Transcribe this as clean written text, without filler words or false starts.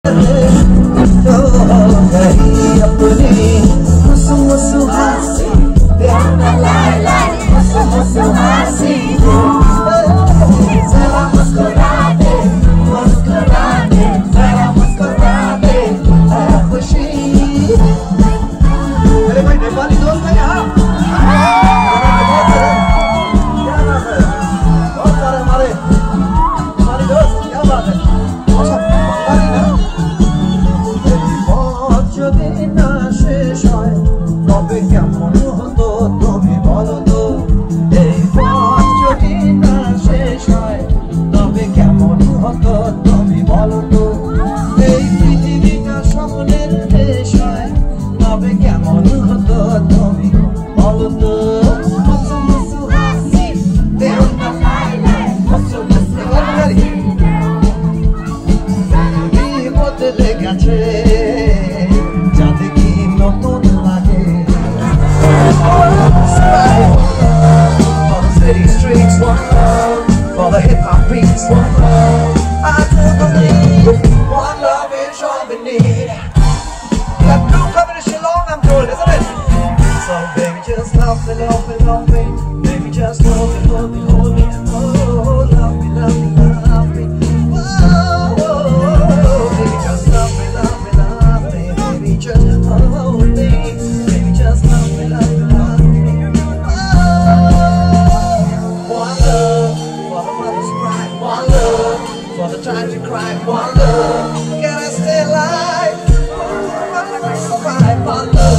तो हो गई अपनी मुसु मुसु हंसी देखना लाई लाई मुसु मुसु हंसी जरा मुस्कुरा दे जरा मुस्कुरा दे खुशी। अरे भाई नेपाली दोस्त है यहाँ क्या बात है बहुत सारे हमारे नेपाली दोस्त क्या बात है अच्छा बंगाली ना যদি না শেষ হয় তবে কেমন হতো তুমি বলো তো এই পথ যদি না শেষ হয় তবে কেমন হতো তুমি বলো তো এই পৃথিবীটা স্বপ্নের দেশ হয় তবে কেমন হতো তুমি বলো তো মুসু মুসু হাসি দেও না লাই লাই মুসু মুসু হাসি বদলে গেছে city streets, one love for the hip hop beats, one love. I do believe one love is all we need. Got new coming to Shillong, I'm doing, isn't it? So baby, just love me, love me, love me. Baby, just hold me, hold me, hold me. Oh, love me, love me, love me. Oh, baby, just love me, love me, love me. Baby, just hold me. Baby, just love me, love me, love me. For the time to cry, one love. Can I stay alive? One love.